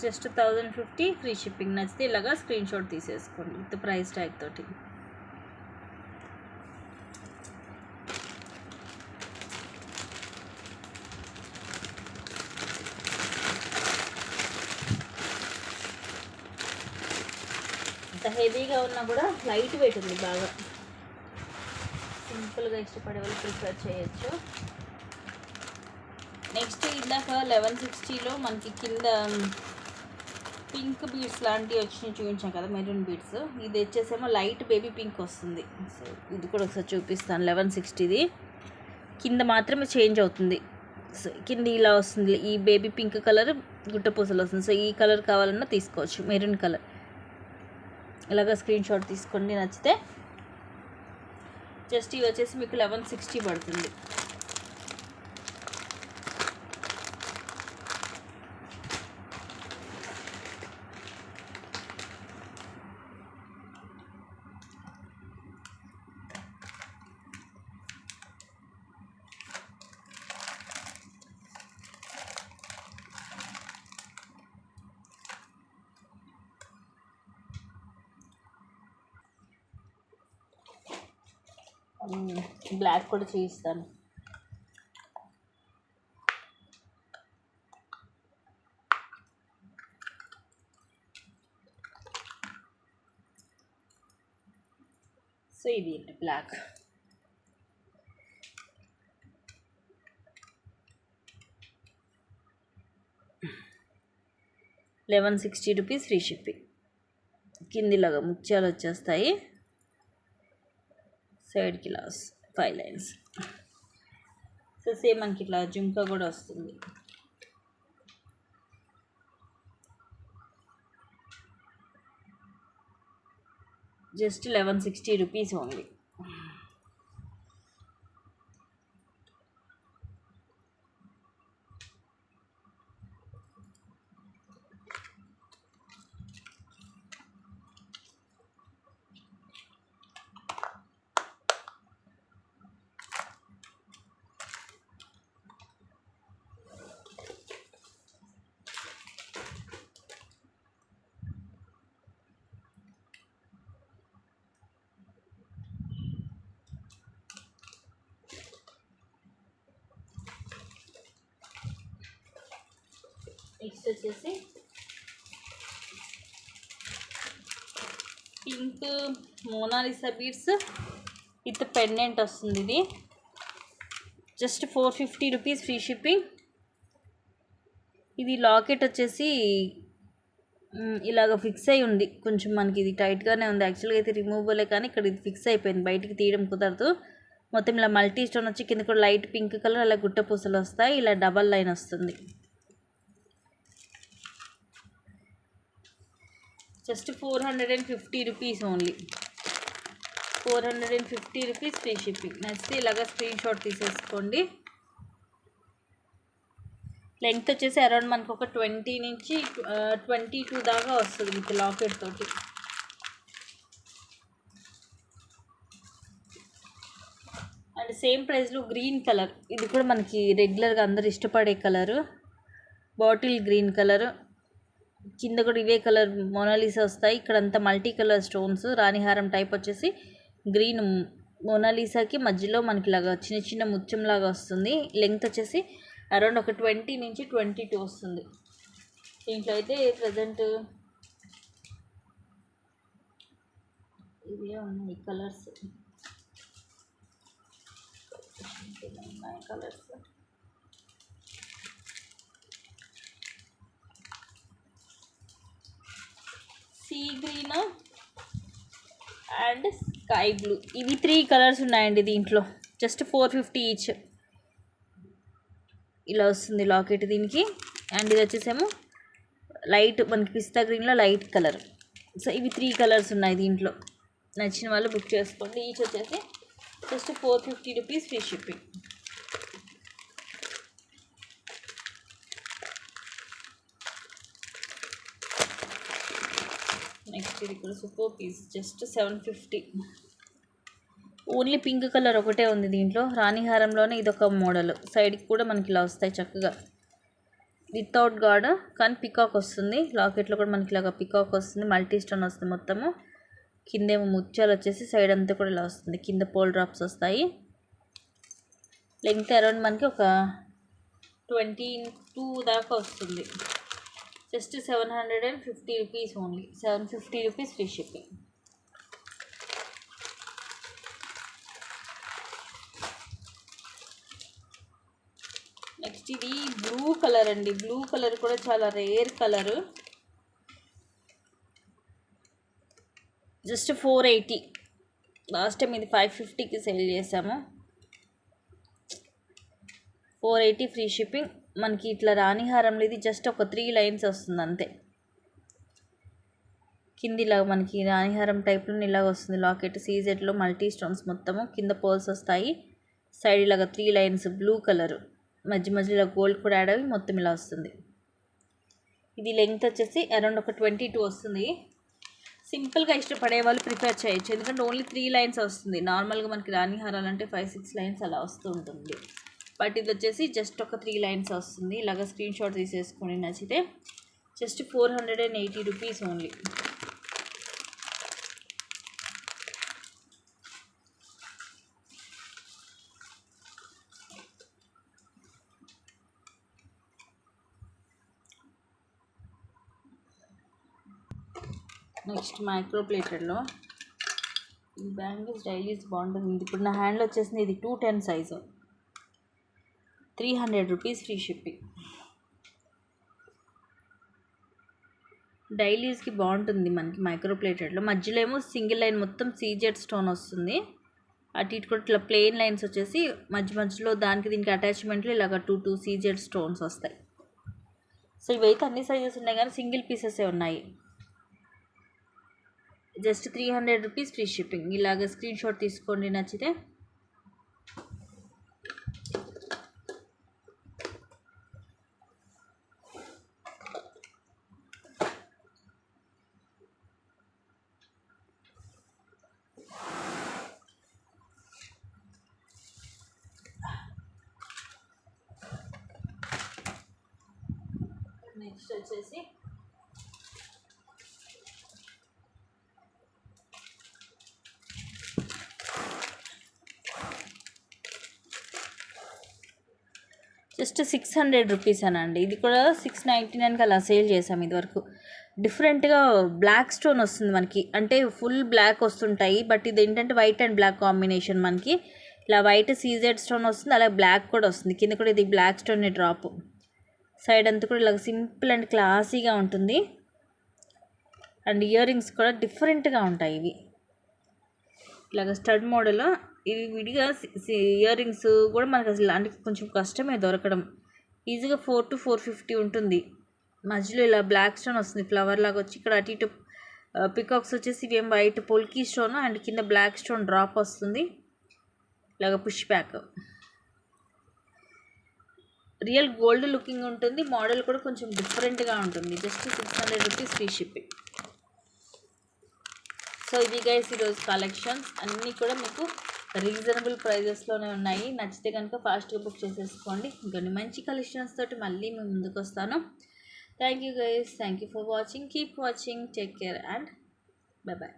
Just 1050 free shipping. నచ్చితే ఇలాగా screen shot తీసేసుకోండి విత్ ప్రైస్ ట్యాగ్ తోటి. ఇంత హెవీగా ఉన్నా కూడా లైట్ వెయిట్ ఉంది, బాగా సింపుల్గా ఇష్టపడే వాళ్ళు ప్రిఫర్ చేయొచ్చు. నెక్స్ట్ ఇందాక 1160లో మనకి కింద పింక్ బీడ్స్ లాంటివి వచ్చినాయి చూపించాం కదా, మెరూన్ బీడ్స్. ఇది వచ్చేసేమో లైట్ బేబీ పింక్ వస్తుంది. సో ఇది కూడా ఒకసారి చూపిస్తాను. 1160ది కింద మాత్రమే చేంజ్ అవుతుంది. సో కింద ఇలా వస్తుంది, ఈ బేబీ పింక్ కలర్ గుట్టపూసలు వస్తుంది. సో ఈ కలర్ కావాలన్నా తీసుకోవచ్చు, మెరూన్ కలర్. ఇలాగ స్క్రీన్ షాట్ తీసుకోండి నచ్చితే. జస్ట్ ఇవి వచ్చేసి మీకు 1160 పడుతుంది. బ్లాక్ కూడా చూపిస్తాను. సో ఇది బ్లాక్. ₹1160 free shipping. కిందిలాగా ముత్యాలు వచ్చేస్తాయి, సైడ్కి లాస్ 5 లైన్స్. సో సేమ్ మనకి ఇట్లా జుంకా కూడా వస్తుంది. Just ₹1160 only. నెక్స్ట్ వచ్చేసి pink Mona Lisa beads with pendant వస్తుంది. ఇది జస్ట్ ₹450 ఫ్రీ షిప్పింగ్. ఇది లాకెట్ వచ్చేసి ఇలాగ ఫిక్స్ అయి ఉంది, కొంచెం మనకి ఇది టైట్గానే ఉంది. యాక్చువల్గా అయితే రిమూవబులే, కానీ ఇక్కడ ఇది ఫిక్స్ అయిపోయింది, బయటికి తీయడం కుదరదు. మొత్తం ఇలా మల్టీ స్టోన్ వచ్చి కింద కూడా లైట్ పింక్ కలర్ అలా గుట్ట పూసలు వస్తాయి. ఇలా డబల్ లైన్ వస్తుంది. Just ₹450 only. ₹450 free shipping. నచ్చితే ఇలాగ స్క్రీన్ షాట్ తీసేసుకోండి. లెంగ్త్ వచ్చేసి అరౌండ్ మనకు ఒక 20 నుంచి 22 దాకా వస్తుంది విత్ లాకెట్ తోటి. అండ్ సేమ్ ప్రైస్లో గ్రీన్ కలర్, ఇది కూడా మనకి రెగ్యులర్గా అందరు ఇష్టపడే కలరు, బాటిల్ గ్రీన్ కలర్. కింద కూడా ఇవే కలర్ మోనాలిసా వస్తాయి. ఇక్కడంతా మల్టీ కలర్ స్టోన్స్, రాణిహారం టైప్ వచ్చేసి గ్రీన్ మోనాలిసాకి మధ్యలో మనకి లాగా చిన్న చిన్న ముత్యంలాగా వస్తుంది. లెంగ్త్ వచ్చేసి అరౌండ్ ఒక 20 నుంచి 22 వస్తుంది. దీంట్లో అయితే ప్రజెంట్ ఇవే ఉన్నాయి colours. Sea green and sky blue, ఇవి 3 కలర్స్ ఉన్నాయండి దీంట్లో. Just $450 each. ఇలా వస్తుంది లాకెట్ దీనికి. అండ్ ఇది వచ్చేసేమో లైట్ మనకి పిస్తా గ్రీన్లో లైట్ కలర్. సో ఇవి 3 కలర్స్ ఉన్నాయి దీంట్లో. నచ్చిన వాళ్ళు బుక్ చేసుకోండి. ఈచ్ వచ్చేసి జస్ట్ ₹450 ఫ్రీ షిప్పింగ్. నెక్స్ట్ ఇది కూడా super piece, just $750. Only pink colour ఒకటే ఉంది దీంట్లో. రాణిహారంలోనే ఇదొక మోడల్. సైడ్కి కూడా మనకి ఇలా వస్తాయి చక్కగా. వితౌట్ గాడ్ కానీ పికాక్ వస్తుంది. లాకెట్లో కూడా మనకి ఇలాగ పికాక్ వస్తుంది, మల్టీ స్టోన్ వస్తుంది మొత్తము. కిందేమో ముత్యాలు వచ్చేసి సైడ్ అంతా కూడా ఇలా వస్తుంది. కింద పోల్ డ్రాప్స్ వస్తాయి. లెంగ్త్ అరౌండ్ మనకి ఒక 22 దాకా వస్తుంది. Just 750 rupees only. 750 rupees free shipping. Next ఇది బ్లూ కలర్ అండి. బ్లూ కలర్ కూడా చాలా rare colour. Just 480. Last time ఇది 550కి సేల్ చేసాము. 480 ఫ్రీ షిప్పింగ్. మనకి ఇట్లా రాణిహారంలో ఇది జస్ట్ ఒక 3 లైన్స్ వస్తుంది అంతే. కింద ఇలా మనకి రాణిహారం టైప్లో ఇలాగ వస్తుంది. లాకెట్ సీజెట్లో మల్టీ స్టోన్స్ మొత్తము. కింద పోల్స్ వస్తాయి. సైడ్ ఇలాగ 3 లైన్స్ బ్లూ కలరు. మధ్య మధ్యలో గోల్డ్ కూడా యాడ్ అవి మొత్తం ఇలా వస్తుంది. ఇది లెంగ్త్ వచ్చేసి అరౌండ్ ఒక 22 వస్తుంది. సింపుల్గా ఇష్టపడే వాళ్ళు ప్రిఫర్ చేయొచ్చు, ఎందుకంటే ఓన్లీ 3 లైన్స్ వస్తుంది. నార్మల్గా మనకి రాణి హారాలు అంటే 5-6 లైన్స్ అలా వస్తూ ఉంటుంది. బట్ ఇది వచ్చేసి జస్ట్ ఒక 3 లైన్స్ వస్తుంది. ఇలాగ స్క్రీన్ షాట్ తీసేసుకొని నచ్చితే just 480 rupees only. Next micro ప్లేటెడ్లో ఈ బ్యాంగిల్స్ డైలీస్ బాగుంటుంది. ఇప్పుడు నా హ్యాండ్లో వచ్చేసింది ఇది 210 సైజు. 300 rupees free shipping. డైలీస్కి బాగుంటుంది మనకి మైక్రో ప్లేటెడ్లో. మధ్యలో ఏమో సింగిల్ లైన్ మొత్తం సీజెడ్ స్టోన్ వస్తుంది. అటు ఇటు కూడా ఇట్లా ప్లెయిన్ లైన్స్ వచ్చేసి మధ్య మధ్యలో దానికి దీనికి అటాచ్మెంట్లో ఇలాగ 2 సీజెడ్ స్టోన్స్ వస్తాయి. సో ఇవైతే అన్ని సైజెస్ ఉన్నాయి కానీ సింగిల్ పీసెసే ఉన్నాయి. Just 300 rupees free shipping. ఇలాగ స్క్రీన్ షాట్ తీసుకోండి నచ్చితే. నెక్స్ట్ వచ్చేసి జస్ట్ 600 రూపీస్ అనండి. ఇది కూడా 699కి అలా సేల్ చేసాం ఇదివరకు. డిఫరెంట్గా బ్లాక్ స్టోన్ వస్తుంది మనకి, అంటే ఫుల్ బ్లాక్ వస్తుంటాయి. బట్ ఇది ఏంటంటే వైట్ అండ్ బ్లాక్ కాంబినేషన్. మనకి ఇలా వైట్ సీజెడ్ స్టోన్ వస్తుంది, అలాగే బ్లాక్ కూడా వస్తుంది. కింద కూడా ఇది బ్లాక్ స్టోన్ డ్రాప్. సైడ్ అంతా కూడా ఇలా సింపుల్ అండ్ క్లాసీగా ఉంటుంది. అండ్ ఇయర్ రింగ్స్ కూడా డిఫరెంట్గా ఉంటాయి. ఇవి ఇలాగ స్టడ్ మోడల్. ఇవి విడిగా ఇయర్ రింగ్స్ కూడా మనకు అసలు అంటే కొంచెం కష్టమే దొరకడం. ఈజీగా 4 to 450 ఉంటుంది. మధ్యలో ఇలా బ్లాక్ స్టోన్ వస్తుంది, ఫ్లవర్ లాగా వచ్చి ఇక్కడ అటు ఇటు పికాక్స్ వచ్చేసి ఇవేం వైట్ పొల్కీ స్టోన్ అండ్ కింద బ్లాక్ స్టోన్ డ్రాప్ వస్తుంది. ఇలాగ push back. Real gold looking ఉంటుంది. మోడల్ కూడా కొంచెం డిఫరెంట్గా ఉంటుంది. Just 600 rupees free shipping. So ఇది గైస్ ఈరోజు కలెక్షన్స్ అన్నీ కూడా మీకు రీజనబుల్ ప్రైజెస్లోనే ఉన్నాయి. నచ్చితే కనుక ఫాస్ట్గా బుక్ చేసేసుకోండి. ఇంకొన్ని మంచి కలెక్షన్స్ తోటి మళ్ళీ మేము ముందుకు వస్తాను. Thank you guys. Thank you for watching. Keep watching. Take care and bye bye.